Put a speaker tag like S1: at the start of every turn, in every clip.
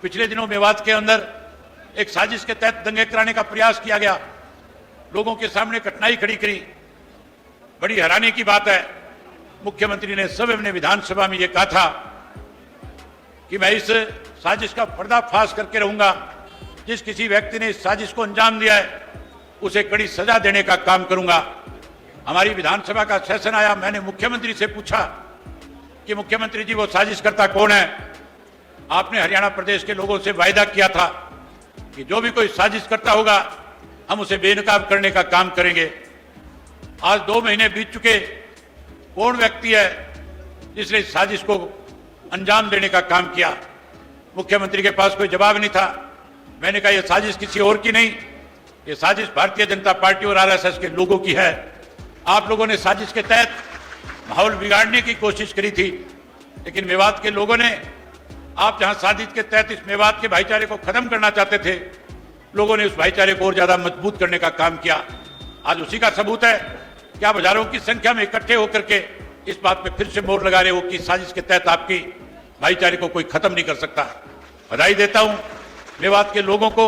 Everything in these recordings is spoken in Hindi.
S1: पिछले दिनों मेवात के अंदर एक साजिश के तहत दंगे कराने का प्रयास किया गया, लोगों के सामने कठिनाई खड़ी करी। बड़ी हैरानी की बात है, मुख्यमंत्री ने सब अपने विधानसभा में यह कहा था कि मैं इस साजिश का पर्दाफाश करके रहूंगा। जिस किसी व्यक्ति ने इस साजिश को अंजाम दिया है उसे कड़ी सजा देने का काम करूंगा। हमारी विधानसभा का सेशन आया, मैंने मुख्यमंत्री से पूछा कि मुख्यमंत्री जी वो साजिश करता कौन है? आपने हरियाणा प्रदेश के लोगों से वायदा किया था कि जो भी कोई साजिश करता होगा हम उसे बेनकाब करने का काम करेंगे। आज 2 महीने बीत चुके, कौन व्यक्ति है जिसने इस साजिश को अंजाम देने का काम किया? मुख्यमंत्री के पास कोई जवाब नहीं था। मैंने कहा यह साजिश किसी और की नहीं, ये साजिश भारतीय जनता पार्टी और आरएसएस के लोगों की है। आप लोगों ने साजिश के तहत माहौल बिगाड़ने की कोशिश करी थी, लेकिन मेवात के लोगों ने, आप जहां साजिश के तहत इस मेवात के भाईचारे को खत्म करना चाहते थे, लोगों ने उस भाईचारे को और ज्यादा मजबूत करने का काम किया। आज उसी का सबूत है कि आप हजारों की संख्या में इकट्ठे होकर के इस बात पे फिर से मोहर लगा रहे हो कि साजिश के तहत आपकी भाईचारे को कोई खत्म नहीं कर सकता। बधाई देता हूं मेवात के लोगों को,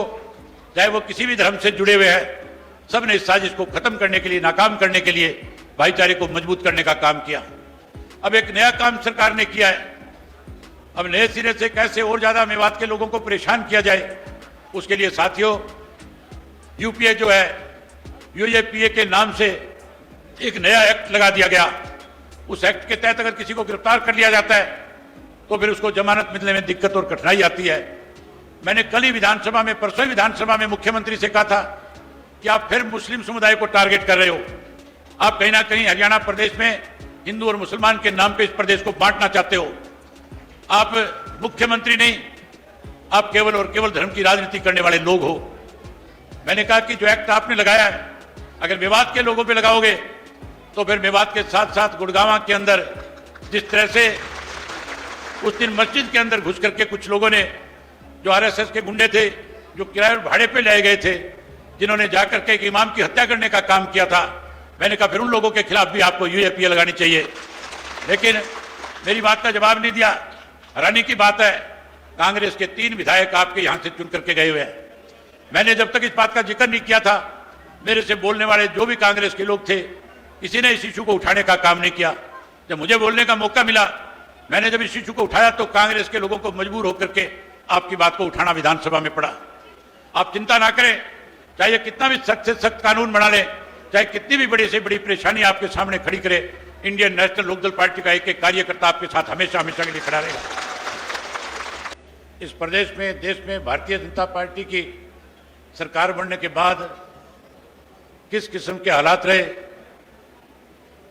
S1: चाहे वो किसी भी धर्म से जुड़े हुए हैं, सब ने इस साजिश को खत्म करने के लिए, नाकाम करने के लिए, भाईचारे को मजबूत करने का काम किया। अब एक नया काम सरकार ने किया है। अब नए सिरे से कैसे और ज्यादा मेवात के लोगों को परेशान किया जाए, उसके लिए साथियों यूपीए जो है, यूएपीए के नाम से एक नया एक्ट लगा दिया गया। उस एक्ट के तहत अगर किसी को गिरफ्तार कर लिया जाता है तो फिर उसको जमानत मिलने में दिक्कत और कठिनाई आती है। मैंने कल ही विधानसभा में, परसों ही विधानसभा में मुख्यमंत्री से कहा था कि आप फिर मुस्लिम समुदाय को टारगेट कर रहे हो। आप कहीं ना कहीं हरियाणा प्रदेश में हिंदू और मुसलमान के नाम पे इस प्रदेश को बांटना चाहते हो। आप मुख्यमंत्री नहीं, आप केवल और केवल धर्म की राजनीति करने वाले लोग हो। मैंने कहा कि जो एक्ट आपने लगाया है, अगर मेवात के लोगों पे लगाओगे तो फिर मेवात के साथ साथ गुड़गांव के अंदर जिस तरह से उस दिन मस्जिद के अंदर घुस करके कुछ लोगों ने, जो आरएसएस के गुंडे थे, जो किराए और भाड़े पे लाए गए थे, जिन्होंने जाकर के एक इमाम की हत्या करने का काम किया था, मैंने कहा फिर उन लोगों के खिलाफ भी आपको यूएपीए लगानी चाहिए। लेकिन मेरी बात का जवाब नहीं दिया। हैरानी की बात है, कांग्रेस के 3 विधायक आपके यहां से चुन करके गए हुए हैं। मैंने जब तक इस बात का जिक्र नहीं किया था, मेरे से बोलने वाले जो भी कांग्रेस के लोग थे, किसी ने इस इशू को उठाने का काम नहीं किया। जब मुझे बोलने का मौका मिला, मैंने जब इस इशू को उठाया तो कांग्रेस के लोगों को मजबूर होकर के आपकी बात को उठाना विधानसभा में पड़ा। आप चिंता ना करें, चाहे कितना भी सख्त से सख्त कानून बना ले, चाहे कितनी भी बड़ी से बड़ी परेशानी आपके सामने खड़ी करे, इंडियन नेशनल लोकदल पार्टी का एक एक कार्यकर्ता आपके साथ हमेशा हमेशा के लिए खड़ा रहेगा। इस प्रदेश में, देश में भारतीय जनता पार्टी की सरकार बनने के बाद किस किस्म के हालात रहे,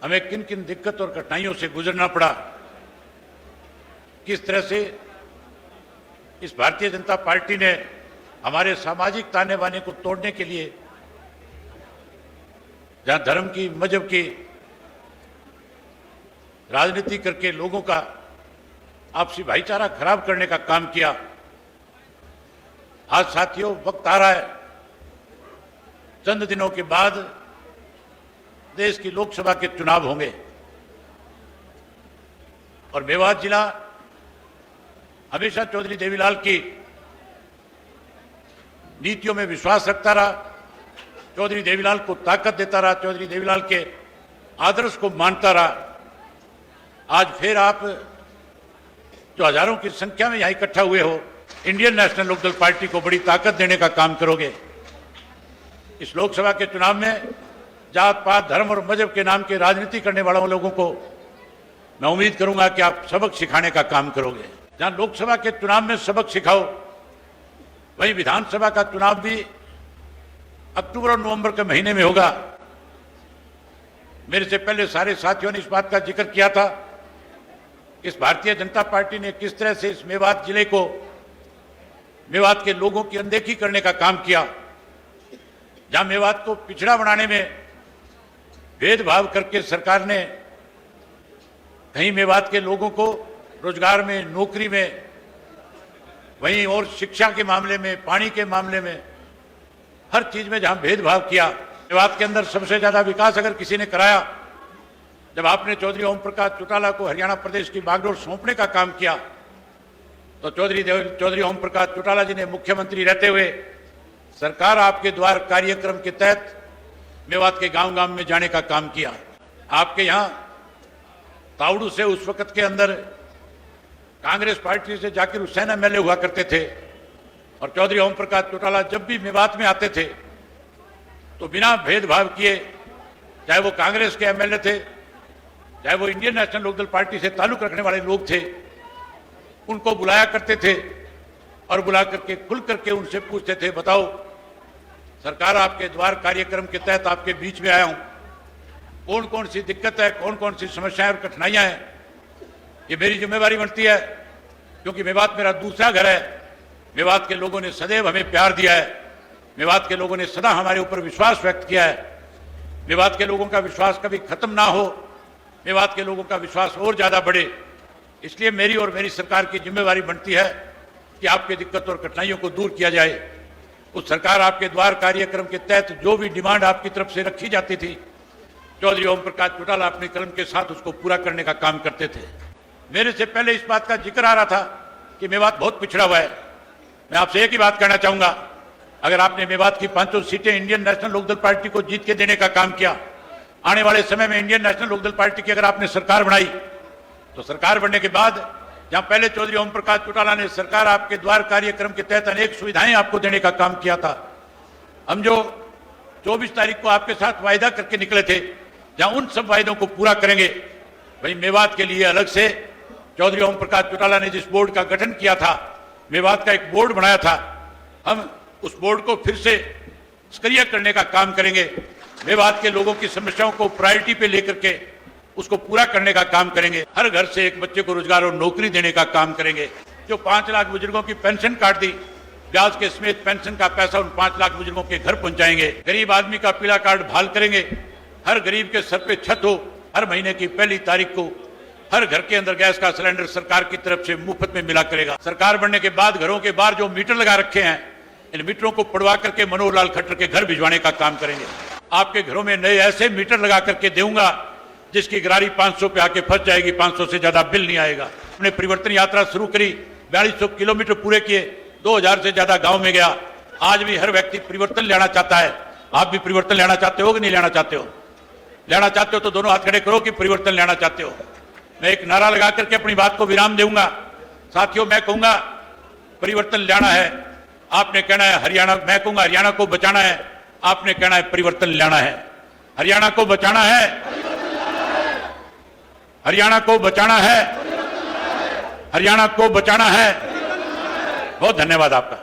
S1: हमें किन किन दिक्कत और कठिनाइयों से गुजरना पड़ा, किस तरह से इस भारतीय जनता पार्टी ने हमारे सामाजिक ताने बाने को तोड़ने के लिए, जहां धर्म की, मजहब की राजनीति करके लोगों का आपसी भाईचारा खराब करने का काम किया। आज साथियों वक्त आ रहा है, चंद दिनों के बाद देश की लोकसभा के चुनाव होंगे और मेवात जिला हमेशा चौधरी देवीलाल की नीतियों में विश्वास रखता रहा, चौधरी देवीलाल को ताकत देता रहा, चौधरी देवीलाल के आदर्श को मानता रहा। आज फिर आप जो हजारों की संख्या में यहां इकट्ठा हुए हो, इंडियन नेशनल लोकदल पार्टी को बड़ी ताकत देने का काम करोगे। इस लोकसभा के चुनाव में जात पात, धर्म और मजहब के नाम की राजनीति करने वालों लोगों को मैं उम्मीद करूंगा कि आप सबक सिखाने का काम करोगे। जहां लोकसभा के चुनाव में सबक सिखाओ, वहीं विधानसभा का चुनाव भी अक्टूबर और नवंबर के महीने में होगा। मेरे से पहले सारे साथियों ने इस बात का जिक्र किया था, इस भारतीय जनता पार्टी ने किस तरह से इस मेवात जिले को, मेवात के लोगों की अनदेखी करने का काम किया। जहां मेवात को पिछड़ा बनाने में भेदभाव करके सरकार ने कहीं मेवात के लोगों को रोजगार में, नौकरी में, वहीं और शिक्षा के मामले में, पानी के मामले में, हर चीज में जहां भेदभाव किया। मेवात के अंदर सबसे ज्यादा विकास अगर किसी ने कराया, जब आपने चौधरी ओम प्रकाश चौटाला को हरियाणा प्रदेश की बागडोर सौंपने का काम किया, तो चौधरी ओम प्रकाश चौटाला जी ने मुख्यमंत्री रहते हुए सरकार आपके द्वार कार्यक्रम के तहत मेवात के गांव गांव में जाने का काम किया। आपके यहां तावड़ू से उस वक्त के अंदर कांग्रेस पार्टी से जाकिर हुसैन एमएलए हुआ करते थे और चौधरी ओम प्रकाश चौटाला जब भी मेवात में आते थे तो बिना भेदभाव किए, चाहे वो कांग्रेस के एमएलए थे, चाहे वो इंडियन नेशनल लोकदल पार्टी से ताल्लुक रखने वाले लोग थे, उनको बुलाया करते थे और बुला करके खुल करके उनसे पूछते थे, बताओ सरकार आपके द्वार कार्यक्रम के तहत आपके बीच में आया हूं, कौन कौन सी दिक्कत है, कौन कौन सी समस्याएं और कठिनाइयां हैं, ये मेरी जिम्मेवारी बनती है क्योंकि मेवात मेरा दूसरा घर है। मेवात के लोगों ने सदैव हमें प्यार दिया है, मेवात के लोगों ने सदा हमारे ऊपर विश्वास व्यक्त किया है। मेवात के लोगों का विश्वास कभी खत्म ना हो, मेवात के लोगों का विश्वास और ज्यादा बढ़े, इसलिए मेरी और मेरी सरकार की जिम्मेवारी बनती है कि आपकी दिक्कत और कठिनाइयों को दूर किया जाए। उस सरकार आपके द्वार कार्यक्रम के तहत जो भी डिमांड आपकी तरफ से रखी जाती थी, चौधरी ओम प्रकाश चौटाला अपने कलम के साथ उसको पूरा करने का काम करते थे। मेरे से पहले इस बात का जिक्र आ रहा था कि मेवात बहुत पिछड़ा हुआ है। मैं आपसे एक ही बात कहना चाहूंगा, अगर आपने मेवात की 500 सीटें इंडियन नेशनल लोकदल पार्टी को जीत के देने का काम किया, आने वाले समय में इंडियन नेशनल लोकदल पार्टी की अगर आपने सरकार बनाई, तो सरकार बनने के बाद जहां पहले चौधरी ओम प्रकाश चौटाला ने सरकार आपके द्वार कार्यक्रम के तहत अनेक सुविधाएं आपको देने का काम किया था, हम जो 24 तारीख को आपके साथ वायदा करके निकले थे, जहां उन सब वायदों को पूरा करेंगे। वही मेवात के लिए अलग से चौधरी ओम प्रकाश चौटाला ने जिस बोर्ड का गठन किया था, मेवात का एक बोर्ड बनाया था, हम उस बोर्ड को फिर से सक्रिय करने का काम करेंगे। मेवात के लोगों की समस्याओं को प्रायोरिटी पे लेकर के उसको पूरा करने का काम करेंगे। हर घर से एक बच्चे को रोजगार और नौकरी देने का काम करेंगे। जो 5 लाख बुजुर्गों की पेंशन काट दी, ब्याज के समेत पेंशन का पैसा उन 5 लाख बुजुर्गों के घर पहुंचाएंगे। गरीब आदमी का पीला कार्ड बहाल करेंगे। हर गरीब के सर पे छत हो, हर महीने की पहली तारीख को हर घर के अंदर गैस का सिलेंडर सरकार की तरफ से मुफ्त में मिला करेगा। सरकार बनने के बाद घरों के बाहर जो मीटर लगा रखे हैं, इन मीटरों को पड़वा करके मनोहर लाल खट्टर के घर भिजवाने का काम करेंगे। आपके घरों में नए ऐसे मीटर लगा करके दूंगा जिसकी गरारी 500 पे आके फंस जाएगी, 500 से ज्यादा बिल नहीं आएगा। हमने परिवर्तन यात्रा शुरू करी, 4200 किलोमीटर पूरे किए, 2000 से ज्यादा गांव में गया। आज भी हर व्यक्ति परिवर्तन लेना चाहता है। आप भी परिवर्तन लेना चाहते हो कि नहीं लेना चाहते हो? लेना चाहते हो तो दोनों हाथ खड़े करो कि परिवर्तन लेना चाहते हो। मैं एक नारा लगा करके अपनी बात को विराम दूंगा। साथियों, मैं कहूंगा परिवर्तन लाना है, आपने कहना है हरियाणा, मैं कहूंगा हरियाणा को बचाना है, आपने कहना है परिवर्तन लाना है। हरियाणा को बचाना है, हरियाणा को बचाना है, हरियाणा को बचाना है। बहुत धन्यवाद आपका।